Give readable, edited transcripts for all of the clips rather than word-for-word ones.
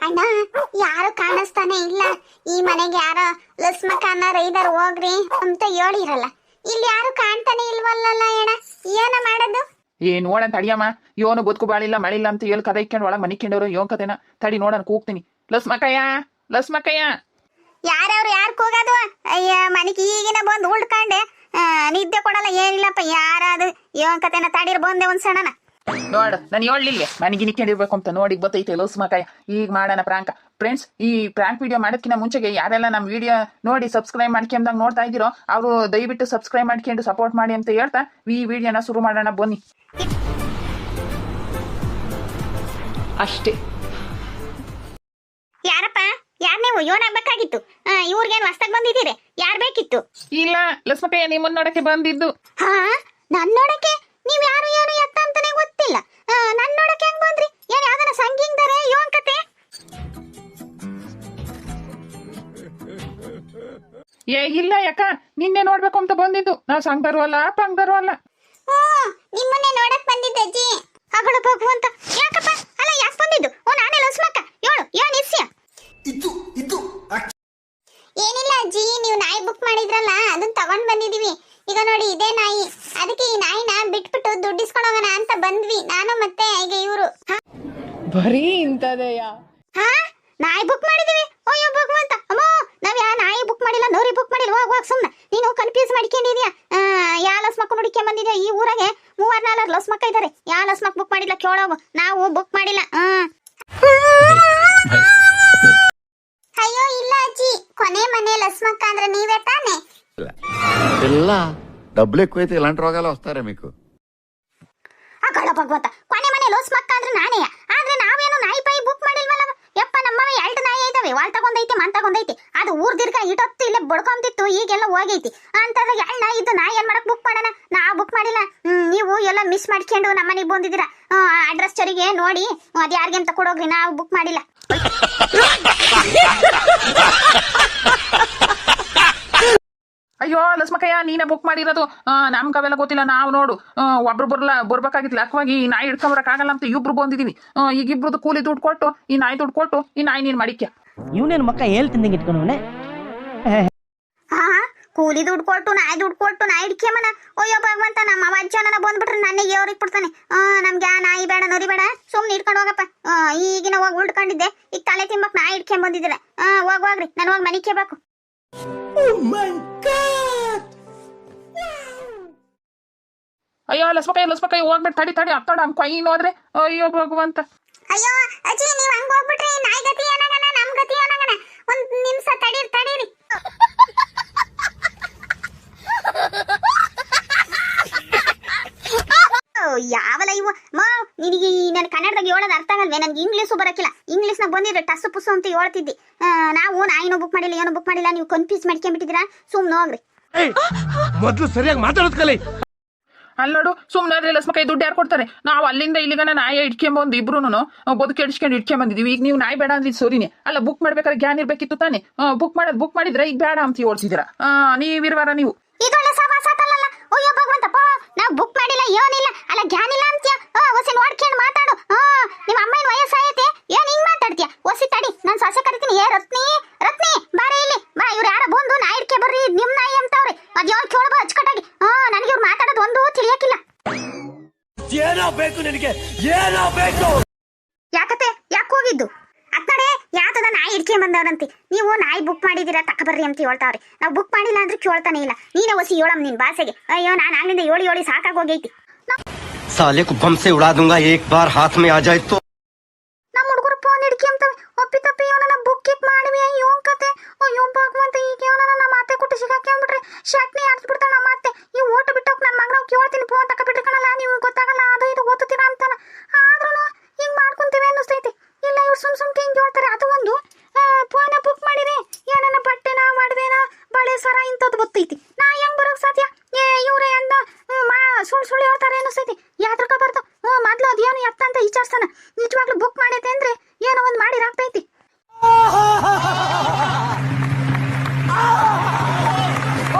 ಅಣ್ಣ ಯಾರು ಕಾಣಿಸ್ತಾನೆ ಇಲ್ಲ. ಈ ಮನೆಗೆ ಯಾರೋ ಲಸ್ಮಕ್ಕನ ರೈದರ್ ಹೋಗ್ರಿ ಅಂತ ಹೇಳಿರಲ್ಲ, ಇಲ್ಲಿ ಯಾರು ಕಾಣ್ತಾನೆ ಇಲ್ವಲ್ಲ ಅಣ್ಣ, ಏನ ಮಾಡೋದು? ನೋಡನ್ ತಡಿಯಮ್ಮ, ಇವನು ಬದುಕು ಬಾಳಿಲ್ಲ ಮಳಿಲ್ಲ ಅಂತ ಹೇಳಿ ಕದ ಇಕ್ಕೊಂಡು ಒಳಗೆ ಮನಿಕೊಂಡವ್ರು ಯೋನ್ ಕತೆನ ತಡಿ ನೋಡನ್ ಕೂಗ್ತೀನಿ. ಲಸ್ಮಕ್ಕಯ್ಯ ಲಸ್ಮಕ್ಕಯ್ಯ. ಯಾರ್ಯಾರು ಯಾರು ಕೂಗೋದು? ಅಯ್ಯ ಮನೆಗೆ ಈಗಿನ ಬಂದು ಉಳ್ಕೊಂಡೆ, ನಿದ್ದೆ ಕೊಡಲ್ಲ ಏನಿಲ್ಲಪ್ಪ. ಯಾರಾದ್ರು ಯೋನ್ ಕತೆನ ತಡೀರ್ ಬಂದೆ ಒಂದ್ ಸಣ್ಣನ ನೋಡು ನಾನು ಹೇಳಲಿಲ್ಲ ನನಗೆ ನಿಕ್ಕೊಂಡಿರ್ಬೇಕು ಅಂತ. ನೋಡಿ ಗೊತ್ತೈತೆ ಲಸ್ಮಕ್ಕಯ್ಯ. ಈಗ ಮಾಡೋಣ ಪ್ರಾಂಕ್. ಫ್ರೆಂಡ್ಸ್, ಈ ಪ್ರಾಂಕ್ ವಿಡಿಯೋ ಮಾಡೋದಕ್ಕಿಂತ ಮುಂಚೆಗೆ ಯಾರೆಲ್ಲ ನಮ್ಮ ವಿಡಿಯೋ ನೋಡಿ ಸಬ್ಸ್ಕ್ರೈಬ್ ಮಾಡ್ಕೊಂಡಂಗೆ ನೋಡ್ತಾ ಇದ್ದೀರೋ ಅವರು ದಯವಿಟ್ಟು ಸಬ್ಸ್ಕ್ರೈಬ್ ಮಾಡ್ಕೊಂಡು ಸಪೋರ್ಟ್ ಮಾಡಿ ಅಂತ ಹೇಳ್ತಾ ಈ ವಿಡಿಯೋನ ಶುರು ಮಾಡೋಣ ಬನ್ನಿ. ಅಷ್ಟೇ. ಯಾರಪ್ಪ? ಯಾರ್ ನೀವು? ಯೋನಾಗ್ಬೇಕಾಗಿತ್ತು. ಇವ್ರಿಗೇನು ಹೊಸ್ತಾಗ್ ಬಂದಿದ್ದೀರಿ? ಯಾರ್ ಬೇಕಿತ್ತು? ಇಲ್ಲ ಲಸ್ಮಕ್ಕಯ್ಯ, ನಿಮ್ಮನ್ನ ನೋಡಕ್ಕೆ ಬಂದಿದ್ದು. ಹಾ, ನನ್ ನೋಡಕ್ಕೆ? ನೀವ್ ಯಾರು ಏನು ಎತ್ತ ಅಂತಾನೆ ಗೊತ್ತಿಲ್ಲ. ನನ್ ನೋಡಕ್ಕೆ ಹೆಂಗ್ ಬಂದ್ರಿ? ಏನ್ ಯಾವ್ದನ ಸಂಗಿಂಗ್ದಾರೆ ಯೋನ್ ಕತೆ? ಇಲ್ಲ ಯಾಕ, ನಿನ್ನೆ ನೋಡ್ಬೇಕು ಅಂತ ಬಂದಿದ್ದು. ನಾವು ಸಂಗ್ದರು ಅಲ್ಲ ಪಂಗ್ದರು ಅಲ್ಲ. ನಿಮ್ಮನ್ನೇ ನೋಡಕ್ ಬಂದಿದ್ದೆ ಅಜ್ಜಿ. ಅಗಳು ಭಗವಂತ, ಯಾಕಪ್ಪ? ಅಲ್ಲ ಯಾಕೆ ಬಂದಿದ್ದು? ನಾನೇ ಲಸ್ಮಕ್ಕ. ಏನ್ ಇಸ್ಯ? ಏನಿಲ್ಲ ಅಜ್ಜಿ, ನೀವು ನಾಯಿ ಬುಕ್ ಮಾಡಿದ್ರಲ್ಲ ಅದನ್ನ ತಗೊಂಡ್ ಬಂದಿದೀವಿ. ಈಗ ನೋಡಿ ಇದೇ ನಾಯಿ, ಅದಕ್ಕೆ ಈ ನಾಯಿನ ಬಿಟ್ಬಿಟ್ಟು ದುಡ್ಡಿಸ್ಕೊಂಡು ಹೋಗೋಣ ಅಂತ ಬಂದ್ವಿ ನಾನು ಮತ್ತೆ ಈಗ ಇವರು. ಬರೀ ಇಂತದೆಯ? ಹಾ, ನಾಯಿ ಬುಕ್ ಮಾಡಿದೀವಿ. ಅಯ್ಯೋ ಭಗವಂತ, ಅಮ್ಮೋ, ನಾವ್ ಯಾ ನಾಯಿ ಬುಕ್ ಮಾಡಿಲ್ಲ, ನೋರಿ ಬುಕ್ ಮಾಡಿಲ್ಲ. ಹೋಗ್ ಸುಮ್ನೆ ನೀನು ಕನ್ಫ್ಯೂಸ್ ಮಾಡ್ಕೊಂಡಿದ್ಯಾ. ಯಾ ಲಸ್ಮಕ್ಕ ನೋಡಿಕೆ ಬಂದಿದ್ಯಾ? ಈ ಊರಾಗೆ 3-4 ಲಸ್ಮಕ್ಕ ಇದಾರೆ. ಯಾ ಲಸ್ಮಕ್ ಬುಕ್ ಮಾಡಿಲ್ಲ ಕೇಳೋಗು. ನಾವು ಬುಕ್ ಮಾಡಿಲ್ಲ. ಅಯ್ಯೋ ಇಲ್ಲ ಅಜ್ಜಿ, ಕೊನೆ ಮನೆ లస్మక్క ಅಂದ್ರೆ ನೀವే ತಾನೆ? ಇಲ್ಲ, డబ్బులు ఎక్కువైతే ఇలాంటి రోగాలు వస్తారా మీకు? ಅಗಳ ಭಗವಂತ, ಕೊನೆ ಮನೆ ಲಸ್మక్క ಅಂದ್ರೆ ನಾನೇ. ಆದ್ರೆ ನಾವೇನು ನಾಯಿ ಪಾಯಿ ಬುಕ್ ಮಾಡಿಲ್ವಲ್ಲ. ಯಪ್ಪ, ನಮ್ಮವೆ 2 ನಾಯಿ ಇದಾವೆ. ವಾಲ್ ತಗೊಂಡೈತಿ ಮನ್ ತಗೊಂಡೈತಿ. ಅದು ಊರ್ ದಿರ್ಗ ಇಟ್ಟೊತ್ತು ಇಲ್ಲೇ ಬಡ್ಕೊಂತಿತ್ತು, ಈಗೆಲ್ಲ ಹೋಗೈತಿ. ಅಂತಂದ್ರೆ 2 ನಾಯಿ ಇದ್ದು ನಾಯಿ ಏನ್ ಮಾಡಕ್ ಬುಕ್ ಮಾಡೋಣ? ನಾವು ಬುಕ್ ಮಾಡಿಲ್ಲ. ನೀವು ಎಲ್ಲ ಮಿಸ್ ಮಾಡ್ಕೊಂಡು ನಮ್ಮನೆಗೆ ಬಂದಿದ್ದೀರಾ. ಅಡ್ರೆಸ್ ಚರಿಗೆ ನೋಡಿ ಅದ್ ಯಾರಿಗೆ ಅಂತ ಕೊಡೋಗ್ರಿ. ನಾವು ಬುಕ್ ಮಾಡಿಲ್ಲ. ಅಯ್ಯೋ ಲಸ್ಮಕ್ಕಯ್ಯ, ನೀನೇ ಬುಕ್ ಮಾಡಿರೋದು. ನಮ್ಗೆ ಅವೆಲ್ಲ ಗೊತ್ತಿಲ್ಲ. ನಾವು ನೋಡು ಒಬ್ರು ಬರ್ಬೇಕಾಗಿತ್ತು. ಲಕ್ವಾಗಿ ಈ ನಾಯಿ ಹಿಡ್ಕೊಂಬರಕ್ಕಾಗಲ್ಲ ಅಂತ ಇಬ್ರು ಬಂದಿದೀವಿ. ಈಗ ಇಬ್ರದ್ದು ಕೂಲಿ ದುಡ್ಡು ಕೊಟ್ಟು ಈ ನಾಯಿ ದುಡ್ಡು ಕೊಟ್ಟು ಈ ನಾಯಿ ನೀನ್ ಮಾಡಿಕ್ಯ. ಇವನೇನು ಮಕ್ಕ ಹೇಳ್ತಿಂದಂಗೆ ಇಟ್ಕೊಂಡವನೆ. ಕೂಲಿ ದುಡ್ಡು ಕೊಟ್ಟು ನಾಯಿ ದುಡ್ಡು ಕೊಟ್ಟು ನಾಯಿ ಹಿಡ್ಕೆಮನ. ಅಯ್ಯೋ ಭಗವಂತ, ನಮ್ಮ ಅಜ್ಜನ ಬಂದ್ಬಿಟ್ರೆ ನನಗೆ ಏವ್ರಿಗೆ ಬಿಡ್ತಾನೆ. ನಮ್ಗೆ ಆ ನಾಯಿ ಬೇಡ ನರಿ ಬೇಡ, ಸುಮ್ನೆ ಇಟ್ಕೊಂಡು ಹೋಗಪ್ಪ. ಈಗಿನ ಹೋಗಿ ಉಳ್ಕೊಂಡಿದ್ದೆ, ಈಗ ತಲೆ ತಿಂಬಕ್ ನಾಯಿ ಹಿಡ್ಕೊಂಡ್ ಬಂದಿದ್ದೀರ. ಹೋಗ್ರಿ, ನಾನು ಹೋಗಿ ಮನಿಕೆ ಬೇಕು. ಅಯ್ಯೋ ಲಸ್ಮಕ್ಕಯ್ಯ ಹೋಗ್ಬಿಟ್ಟು ತಡಿ ಹತ್ತೋಡ ಕೊಯ್ನು ಹೋದ್ರೆ. ಅಯ್ಯೋ ಭಗವಂತ. ಅಯ್ಯೋ ಅಜ್ಜಿ, ನೀವ್ ಹಂಗ ಹೋಗ್ಬಿಟ್ರಿ ನಾಯಿ ಗತಿ ಏನಾಗಣ, ನಮ್ ಗತಿ ಏನಾಗಣ? ಒಂದ್ ನಿಮಿಷ ತಡೀರಿ. ಯಾವಲ್ಲ ಇವು ನಿನಗೆ ನನ್ನ ಕನ್ನಡದಾಗ ಹೇಳೋದು ಅರ್ಥ ಆಗಲ್ವೇ? ನನ್ಗೆ ಇಂಗ್ಲೀಷು ಬರಕಿಲ್ಲ. ಇಂಗ್ಲೀಷ್ನಾಗ ಬಂದಿದ್ರೆ ಟಸ್ಸು ಪುಸ್ಸು ಅಂತ ಹೇಳ್ತಿದ್ದಿ. ನಾವು ನಾಯಿನೂ ಬುಕ್ ಮಾಡಿಲ್ಲ, ಏನು ಬುಕ್ ಮಾಡಿಲ್ಲ. ನೀವು ಕನ್ಫ್ಯೂಸ್ ಮಾಡ್ಕೊಂಡ್ಬಿಟ್ಟಿದ್ದೀರಾ. ಸುಮ್ನೆ ಹೋಗ್ರಿ. ಮೊದಲು ಸರಿಯಾಗಿ ಮಾತಾಡೋದ್ ಕಲಿ. ಅಲ್ಲಿ ನೋಡು, ಸುಮ್ಮನೆ ಲಸ್ಮಕ್ಕಯ್ಯ ದುಡ್ಡು ಯಾರು ಕೊಡ್ತಾರೆ? ನಾವು ಅಲ್ಲಿಂದ ಇಲ್ಲಿಗನ ನಾಯಿ ಇಟ್ಕೊಂಬಂದು ಇಬ್ರು ಬದುಕಿ ಇಡ್ಸ್ಕೊಂಡು ಇಟ್ಕೊಂಬಂದಿದ್ದೀವಿ. ಈಗ ನೀವು ನಾಯಿ ಬೇಡ ಅಂದಿದ್ದು ಸರಿನೇ ಅಲ್ಲ. ಬುಕ್ ಮಾಡ್ಬೇಕಾದ್ರೆ ಗ್ಯಾನ್ ಇರ್ಬೇಕಿತ್ತು ತಾನೆ. ಬುಕ್ ಮಾಡಿದ್ರೆ ಈಗ ಬೇಡ ಅಂತ ಹೇಳ್ತಿದ್ದೀರಾ. ನೀವಿರುವಾರ ನೀವು ಇದೊಳ್ಳೆ ಸವಾಸಾತಲ್ಲ. ಅಯ್ಯೋ ಭಗವಂತಪ್ಪ, ನಾವು ಬುಕ್ ಮಾಡಿಲ್ಲ ಏನಿಲ್ಲ. ಅಲ್ಲ ಗ್ಯಾನ್ ಇಲ್ಲ ಅಂತ್ಯ. ಹೊಸಿ ನೋಡ್ಕೊಂಡು ಮಾತಾಡು. ನಿಮ್ಮ ಅಮ್ಮನ ವಯಸ್ಸಾಯತೆ, ಏನ್ ಹಿಂಗ್ ಮಾತಾಡ್ತೀಯ? ಹೊಸಿ ತಡಿ, ನಾನು ಸೊಸೆ ಕರಿತೀನಿ. ರತ್ನಿ ಬಾರೆ ಇಲ್ಲಿ ಬಾ. ಇವ್ರು ಯಾರ ಬಂದು ನಾಯಿ ಇಡ್ಕೆ ಬರ್ರಿ, ನಿಮ್ ನಾಯಿ ಅಂತವ್ರಿ. ಅದ್ಯಾವ ಕೇಳಬ ಅಚ್ಚುಕಟ್ಟಾಗಿ. ನನಗೆ ಇವ್ರು ಮಾತಾಡೋದು ಒಂದು ತಿಳಿಯಕ್ಕಿಲ್ಲ. ಏನೋ ಬೇಕು ನಿನಗೆ, ಏನೋ ಬೇಕು? ಯಾಕತ್ತೆ? ಯಾಕೆ ಹೋಗಿದ್ದು? ಅತ್ತಡೆ ಯಾತದ ನಾಯಿ ಇಡ್ಕೆ ಬಂದವ್ರಂತೆ. ನೀವು ನಾಯಿ ಬುಕ್ ಮಾಡಿದೀರಾ ತಕಬರ್ರಿ ಅಂತ ಹೇಳ್ತಾವ್ರಿ. ನಾವು ಬುಕ್ ಮಾಡಿಲ್ಲ ಅಂದ್ರೆ ಕೇಳ್ತಾನೆ ಇಲ್ಲ. ನೀನೇ ಹೊಸಿ ಹೇಳಮ್ ನಿನ್ ಭಾಷೆಗೆ. ಅಯ್ಯೋ, ನಾನು ಆಗ್ಲಿಂದ ಹೇಳಿ ಸಾಕಾಗೋಗೈತಿ. साले को बम से उड़ा दूंगा एक बार हाथ में आ जाए तो. ನಮ್ಮ ಹುಡುಗರು ಫೋನ್ ಹಿಡ್ಕೆ ಅಂತವೆ. ಒಪ್ಪಿ ತಪ್ಪಿ ಇವನನ್ನ ಬುಕ್ ಮಾಡಿವಿ. ಅಯ್ಯೋ ಕತೆ. ಅಯ್ಯೋ ಭಗವಂತ, ಈಗ ಇವನನ್ನ ನಮ್ಮ ಅತ್ತೆ ಕೊಟ್ಟು ಸಿಗಾಕೊಂಡ್ಬಿಟ್ರೆ ಶಟ್ನಿ ಆಡ್ಸ್ಬಿಡ್ತಾಳ ನಮ್ಮ ಅತ್ತೆ. ಈ ಓಟು ಬಿಟ್ಟೋಕ್ ನನ್ನ ಮಗನ ಕೇಳ್ತೀನಿ, ಫೋನ್ ತಕ ಬಿಟ್ಕಣಲ್ಲ, ನೀವು ಗೊತ್ತಾಗಲ್ಲ ಅದು ಇದು ಓದ್ತೀರಾ ಅಂತಾನ. ಆದ್ರೂ ಹಿಂಗ್ ಮಾಡ್ಕೊಂತೀವಿ ಅನ್ನಿಸ್ತೈತಿ. ಇಲ್ಲ, ಇವ್ರು ಸುಮ್ ಹಿಂಗ್ ಹೇಳ್ತಾರೆ. ಅದು ಒಂದು ಫೋನ ಬುಕ್ ಮಾಡಿರಿ, ಏನನ್ನ ಬಟ್ಟೆನ ಮಾಡಿದೇನ ಬಳೆ ಸರ ಇಂಥದ್ದು ಗೊತ್ತೈತಿ. ನಾ ಹೆಂಗ್ ಬರೋಕ್ ಸಾಧ್ಯ? ಇವ್ರೆ ಅಂದ ಸುಳ್ಳು ಹೇಳ್ತಾರೆ ಅನ್ನಿಸ್ತೈತಿ. ಯಾತ್ರಕ ಬರ್ದು ಮೊದ್ಲು ಅದೇನು ಎತ್ತ ಅಂತ ವಿಚಾರಿಸ್ತಾನ. ನಿಜವಾಗ್ಲೂ ಬುಕ್ ಮಾಡೈತೆ ಅಂದ್ರೆ ಏನೋ ಒಂದು ಮಾಡಿರಾಗ್ತೈತಿ.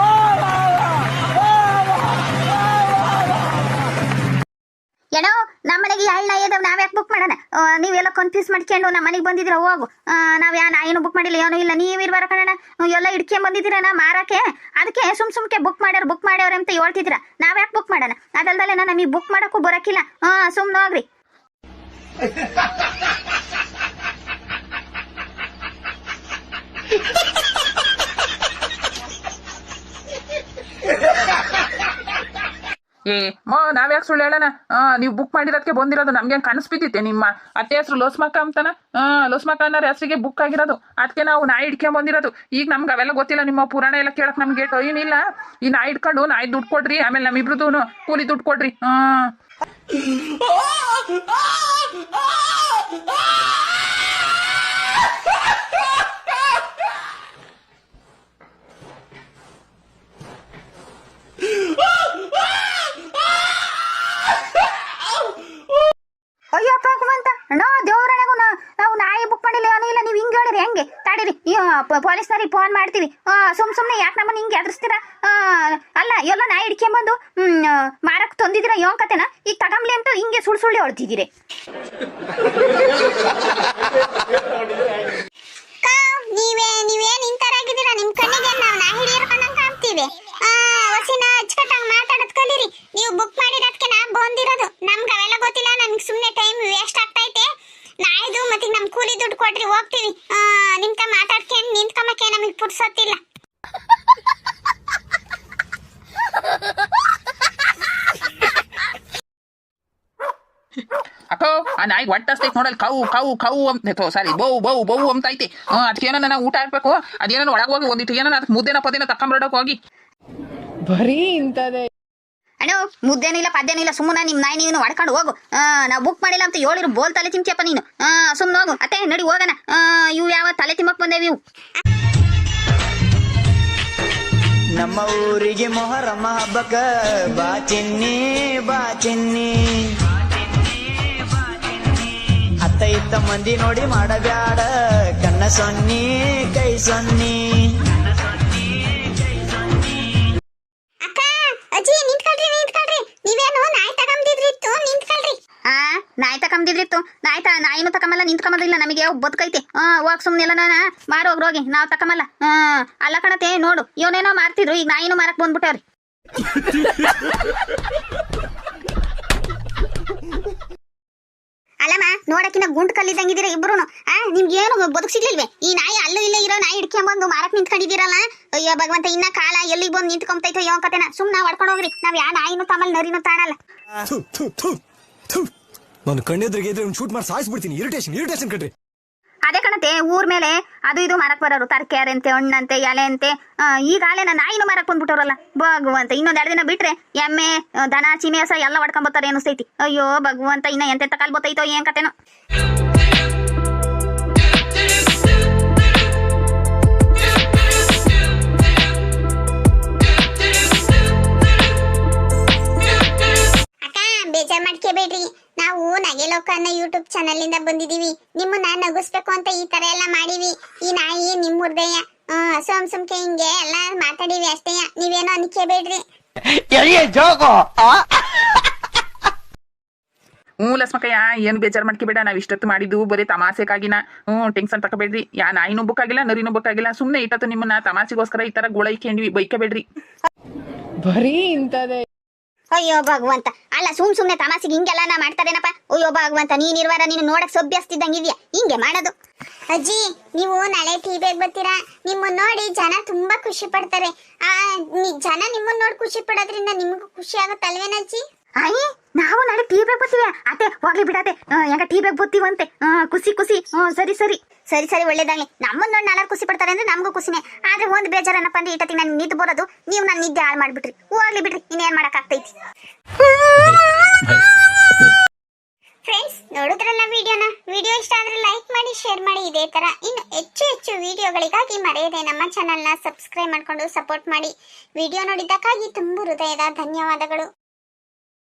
ಏನೋ ನಮ್ಮನೆಗೆ 2 ನಾಯಿ ಇದಾವೆ, ನಾವ್ಯಾಕೆ ಬುಕ್ ಮಾಡೋಣ? ನೀವೆಲ್ಲ ಒಂದ್ ಪೀಸ್ ಮಾಡ್ಕೊಂಡು ನಮ್ಮ ಮನೆಗೆ ಬಂದಿದ್ರ ಹೋಗು. ನಾವ್ ಯಾ ನಾಯಿನೂ ಬುಕ್ ಮಾಡಿಲ್ಲ ಏನೂ ಇಲ್ಲ, ನೀವಿರ್ಬಾರ ಕಣ ಎಲ್ಲ ಇಡ್ಕೊಂಡ್ ಬಂದಿದ್ದೀರನ ಮಾರಕ್ಕೆ. ಅದಕ್ಕೆ ಸುಮ್ಕೆ ಬುಕ್ ಮಾಡ್ಯಾರ ಅಂತ ಹೇಳ್ತಿದ್ರ. ನಾವ್ ಯಾಕೆ ಬುಕ್ ಮಾಡೋಣ? ಅದಲ್ದಲ್ಲೇ ನಮಗೆ ಬುಕ್ ಮಾಡಕ್ಕೂ ಬರಕಿಲ್ಲ. ಸುಮ್ನೆ ಹೋಗ್ರಿ. ನಾವ್ಯಾಕೆ ಸುಳ್ಳು ಹೇಳೋಣ? ನೀವು ಬುಕ್ ಮಾಡಿರೋದಕ್ಕೆ ಬಂದಿರೋದು. ನಮ್ಗೆ ಕನಸ್ಬಿದ್ದಿತ್ತೆ ನಿಮ್ಮ ಅತ್ತೆ ಹೆಸರು ಲೋಸ್ಮಕ್ಕ ಅಂತಾನ. ಲೋಸ್ಮಕ್ಕ ಅನ್ನೋ ಹೆಸರಿಗೆ ಬುಕ್ ಆಗಿರೋದು. ಅದಕ್ಕೆ ನಾವು ನಾಯಿ ಹಿಡ್ಕೊಂಡ್ ಬಂದಿರೋದು. ಈಗ ನಮ್ಗೆ ಅವೆಲ್ಲ ಗೊತ್ತಿಲ್ಲ, ನಿಮ್ಮ ಪುರಾಣ ಎಲ್ಲ ಕೇಳಕ್ ನಮ್ಗೆ ಟೈಮ್ ಇಲ್ಲ. ಈ ನಾಯಿ ಹಿಡ್ಕೊಂಡು ನಾಯಿ ದುಡ್ಡು ಕೊಡ್ರಿ, ಆಮೇಲೆ ನಮ್ಮಿಬ್ರದ್ದು ಕೂಲಿ ದುಡ್ಡು ಕೊಡ್ರಿ. ಅಯ್ಯೋ ಭಗವಂತ, ದೇವ್ರಣೆಗೂ ನಾವು ನಾಯಿ ಬುಕ್ ಮಾಡಿಲ್ಲ ಏನೂ ಇಲ್ಲ. ನೀವು ಹಿಂಗೆ ಹೇಳಿರಿ ಹೆಂಗೆ? ತಡೀರಿ, ಪೊಲೀಸ್ನವ್ರಿಗೆ ಫೋನ್ ಮಾಡ್ತೀವಿ. ಸುಮ್ಮನೆ ಯಾಕೆ ನಮ್ಮನ್ನ ಹಿಂಗೆ ಎದುರಿಸ್ತೀರಾ? ಅಲ್ಲ, ಎಲ್ಲ ನಾಯಿ ಹಿಡ್ಕೊಂಬಂದು ಮಾರಕ್ ತಂದಿದ್ದೀರಾ ಯೋನ್ ಕತೆನ? ಈಗ ತಗಂಬ್ಲಿ ಅಂತ ಹಿಂಗೆ ಸುಳ್ಳು ಹೊಡ್ತಿದ್ದೀರಿ. ನೀವೇನ್ ಇಂತರಾಗಿದ್ದೀರಾ? ನಿಮ್ ಕಣ್ಣಿಗೆ ನಾವು ನಾಯಿ ಹಿಡಿಯರ್ಕೊಂಡಂಗೆ ಕಾಣ್ತೀವಿ. ಹೊಸಿನ ಅಚ್ಚುಕಟ್ಟಾಗಿ ಮಾತಾಡೋದ್ ಕಲೀರಿ. ನೀವು ಬುಕ್ ಮಾಡಿರೋದಕ್ಕೆ ನಾ ಬಂದಿರೋದು. ನಮ್ಗೆ ಅವೆಲ್ಲ ಗೊತ್ತಿಲ್ಲ. ನಮ್ಗೆ ಸುಮ್ಮನೆ ಟೈಮ್ ವೇಸ್ಟ್ ಆಗ್ತೈತೆ. ನಾಯ್ದು ಮತ್ತೆ ನಮ್ ಕೂಲಿ ದುಡ್ಡು ಕೊಡ್ರಿ, ಹೋಗ್ತೀವಿ. ನಿಮ್ತ ಮಾತಾಡ್ಕೊಂಡು ನಿಂತ್ಕೊಂಬಕ್ಕೆ ನಮಗೆ ಪುರ್ಸೊತ್ತಿಲ್ಲ. ಅಕ್ಕೋ, ಆ ನಾಯಿ ಹೊಟ್ಟಸ್ತೈತೆ ನೋಡಲ್, ಕವು ಕವು ಕವು ಅಂತ, ಸಾರಿ ಬೌ ಅಂತ ಐತಿ. ಅದಕ್ಕೆ ಏನೋ ನಾವು ಊಟ ಹಾಕ್ಬೇಕು. ಅದೇನೋ ಒಳಗೆ ಹೋಗಿ ಒಂದಿಟ್ಟು ಏನೋ ಅದಕ್ಕೆ ಮುದ್ದೆನ ಪದೇನ ತಕೊಂಬರಡಕ್ ಹೋಗಿ. ಬರೀ ಇಂಥದೇ ಅಣ್ಣ, ಮುದ್ದೇನೂ ಇಲ್ಲ ಪದ್ದೇನೂ ಇಲ್ಲ. ಸುಮ್ಮನೆ ನಿಮ್ಮ ನಾಯಿ ನೀನು ಹೊಡ್ಕೊಂಡು ಹೋಗು. ನಾವು ಬುಕ್ ಮಾಡಿಲ್ಲ ಅಂತ ಹೇಳಿರು ಬೋಲ್ ತಲೆ ತಿಂತಿಯಪ್ಪ ನೀನು. ಸುಮ್ಮನೆ ಹೋಗು. ಅತ್ತೆ ನಡಿ ಹೋಗೋಣ. ಇವು ಯಾವ ತಲೆ ತಿಮ್ಮಕ್ ಬಂದೇವಿ ಇವು. ನಮ್ಮ ಊರಿಗೆ ಮೊಹರಮ್ಮ ಹಬ್ಬಕ್ಕ ಬಾ ಚಿನ್ನಿ ಬಾ ಚಿನ್ನಿ. ಅತ್ತ ಇತ್ತ ಮಂದಿ ನೋಡಿ ಮಾಡಬ್ಯಾಡ ಕಣ್ಣ ಸೊನ್ನಿ ಕೈ ಸೊನ್ನಿ. ಅಕ್ಕ, ಅಜ್ಜಿ ನಿಂತ್ಕೊಳ್ರಿ. ನೀವೇನು ನಾಯಿ ತಗೊಂಡಿದ್ರಿತ್ತು? ನಿಂತ್ಕೊಳ್ರಿ. ನಾಯಿ ತಗೊಂಡಿದ್ರಿತ್ತು. ನಾಯಿನೂ ತಕೊಂಬಲ್ಲ, ನಿಂತ್ಕೊಂಬದಿಲ್ಲ. ನಮಗೆ ಬದುಕೈತೆ. ಹೋಗ್ ಸುಮ್ನೆ ಎಲ್ಲ ಮಾರು ಹೋಗಿ. ನಾವು ತಕೊಂಬಲ್ಲ. ಅಲ್ಲ ಕಣತೆ, ನೋಡು ಇವನೇನೋ ಮಾರ್ತಿದ್ರು, ಈಗ ನಾಯಿನೂ ಮಾರಕ್ ಬಂದ್ಬಿಟ್ಟವ್ರಿ. ಅಲ್ಲಮ್ಮ, ನೋಡಕ್ಕಿನ್ನ ಗುಂಡ್ ಕಲ್ಲಿದ್ದಂಗಿದ್ದೀರಾ ಇಬ್ರು. ನಿಮ್ಗೆ ಏನು ಬದುಕು ಸಿಗ್ಲಿಲ್ವೇ? ಈ ನಾಯಿ ಅಲ್ಲೂ ಇಲ್ಲ ಇರೋ ನಾಯಿ ಹಿಡ್ಕೊಂಡ್ಬಂದು ಮಾರಕ್ ನಿಂತ್ಕೊಂಡಿದ್ದೀರಲ್ಲ. ಅಯ್ಯೋ ಭಗವಂತ, ಇನ್ನ ಕಾಲ ಎಲ್ಲಿಗೆ ಬಂದು ನಿಂತ್ಕೊಂತೈತೋ ಯಾವ ಕತೆನ. ಸುಮ್ನ ಹೊಡ್ಕೊಂಡು ಹೋಗ್ರಿ. ನಾವ್ ಯಾ ನಾಯಿನೂ ತಮ್ಮಲ್ ನರಿನೂ ತಾಣಲ್ಲ. ನಾನು ಕಣ್ಣೆದ್ರಿಗೆ ಇದ್ರೆ ಶೂಟ್ ಮಾಡಿ ಸಾಯಿಸ್ಬಿಡ್ತೀನಿ. ಇರಿಟೇಷನ್ ಕಣ್ರಿ. ಅದೇ ಕಣತೆ, ಊರ್ ಮೇಲೆ ಅದು ಇದು ಮಾರಕ್ ಬರೋರು. ತರಕಾರಿ ಅಂತೆ, ಹಣ್ಣಂತೆ, ಎಲೆ ಅಂತೆ. ಈಗಾಗಲೇ ನಾಯಿನೂ ಮಾರಕ್ ಬಂದ್ಬಿಟ್ಟವ್ರಲ್ಲ ಭಗವಂತ. ಇನ್ನೊಂದ್ 2 ದಿನ ಬಿಟ್ರೆ ಎಮ್ಮೆ, ದನ, ಚಿಮೇಸ ಎಲ್ಲ ಹೊಡ್ಕೊಂಬತ್ತಾರೆ ಅನಿಸ್ತೈತಿ. ಅಯ್ಯೋ ಭಗವಂತ, ಇನ್ನ ಎಂತೆಂತ ಕಾಲ್ ಬತ್ತೈತೋ ಏನ್ ಕತೆನೋ. ಬೇಜಾರ್ ಮಾಡ್ಕೋಬೇಡ್ರಿ. ನಾವು ನಗೆಲೋಕ ಅನ್ನೋ ಯೂಟ್ಯೂಬ್ ಚಾನಲ್ ಇಂದ ಬಂದಿದೀವಿ. ನಿಮ್ಮನ್ನ ನಗಿಸ್ಬೇಕು ಅಂತ ಈ ತರ ಎಲ್ಲ ಮಾಡಿವಿ. ಈ ನಾಯಿ ನಿಮ್ಮ ಹೃದಯ. ಸುಮ್ಕೆ ಹಿಂಗೆ ಎಲ್ಲ ಮಾತಾಡಿವಿ ಅಷ್ಟೇ. ನೀವೇನೋ ಅನ್ಕೋಬೇಡ್ರಿ. ಲಸ್ಮಕ್ಕಯ್ಯ, ಏನು ಬೇಜಾರು ಮಾಡ್ಕೋಬೇಡ. ನಾವ್ ಇಷ್ಟೊತ್ತು ಮಾಡಿದ್ದು ಬರೀ ತಮಾಸೆಗಾಗಿನ. ಟೆನ್ಷನ್ ತಗೋಬೇಡ್ರಿ. ಯಾ ನಾಯಿನೂ ಬುಕ್ಕಾಗಿಲ್ಲ, ನರಿನೂ ಬುಕ್ಕಾಗಿಲ್ಲ. ಸುಮ್ಮನೆ ಇಟ್ಟತ್ತು ನಿಮ್ಮನ್ನ ತಮಾಸೆಗೋಸ್ಕರ ಈ ತರ ಗೋಳೈಕೊಂಡ್ವಿ. ಬೈಕಬೇಡ್ರಿ. ಬರೀ ಇಂಥದೇ. ಅಯ್ಯೋ ಭಗವಂತ, ಅಲ್ಲ ಸುಮ್ನೆ ತಮಾಸಿಗೆ ಹಿಂಗೆಲ್ಲ ಮಾಡ್ತಾರೇನಪ್ಪ. ಅಯ್ಯೋ ಭಗವಂತ, ನೀನಿರ್ವಾರ ನೀನು ನೋಡಕ್ ಸೊಬ್ಬಿಸ್ತಿದ್ದಂಗಿದ್ಯಾ ಹಿಂಗೆ ಮಾಡೋದು. ಅಜ್ಜಿ, ನೀವು ನಾಳೆ ಟಿವಿಗೆ ಬರ್ತೀರಾ? ನಿಮ್ಮನ್ನ ನೋಡಿ ಜನ ತುಂಬಾ ಖುಷಿ ಪಡ್ತಾರೆ. ಜನ ನಿಮ್ಮನ್ನ ನೋಡಿ ಖುಷಿ ಪಡೋದ್ರಿಂದ ನಿಮಗೂ ಖುಷಿ ಆಗತ್ತಲ್ವೇನಜ್ಜಿ? ಅಯ್ಯ, ನಾವು ನಾಳೆ ಟಿವಿಗೆ ಬರ್ತೀವಿ. ಅತ್ತೆ ಹೋಗ್ಲಿ ಬಿಡತ್ತೆ, ಹೆಂಗ ಟಿವಿಗೆ ಬರ್ತೀವಂತೆ. ಖುಷಿ. ಸರಿ ಒಳ್ಳೇದಾಗ್ಲಿ. ನಮ್ಮನ್ನ ನೋಡಿ ನಾಳೆ ಖುಷಿ ಪಡ್ತಾರೆ ಅಂದ್ರೆ ನಮಗೂ ಖುಷಿನೇ. ಆದ್ರೆ ಒಂದ್ ಬೇಜಾರನಪ್ಪ ಅಂದ್ರೆ ಇಟ್ಟತಿ ನಾನು ನಿದ್ದು ಬರೋದು, ನೀವು ನನ್ನ ನಿದ್ದೆ ಹಾಳು ಮಾಡ್ಬಿಟ್ರಿ. ಹೋಗ್ಲಿ ಬಿಡ್ರಿ, ಇನ್ನೇನ್ ಮಾಡಕ್ ಆಗ್ತೈತಿ. ಫ್ರೆಂಡ್ಸ್, ನೋಡಿದ್ರಲ್ಲ ವಿಡಿಯೋ ಇಷ್ಟ ಆದ್ರೆ ಲೈಕ್ ಮಾಡಿ, ಶೇರ್ ಮಾಡಿ. ಇದೇ ತರ ಇನ್ನು ಹೆಚ್ಚು ವಿಡಿಯೋಗಳಿಗಾಗಿ ಮರೆಯದೆ ನಮ್ಮ ಚಾನೆಲ್ನ ಸಬ್ಸ್ಕ್ರೈಬ್ ಮಾಡ್ಕೊಂಡು ಸಪೋರ್ಟ್ ಮಾಡಿ. ವಿಡಿಯೋ ನೋಡಿದ್ದಕ್ಕಾಗಿ ತುಂಬು ಹೃದಯದ ಧನ್ಯವಾದಗಳು.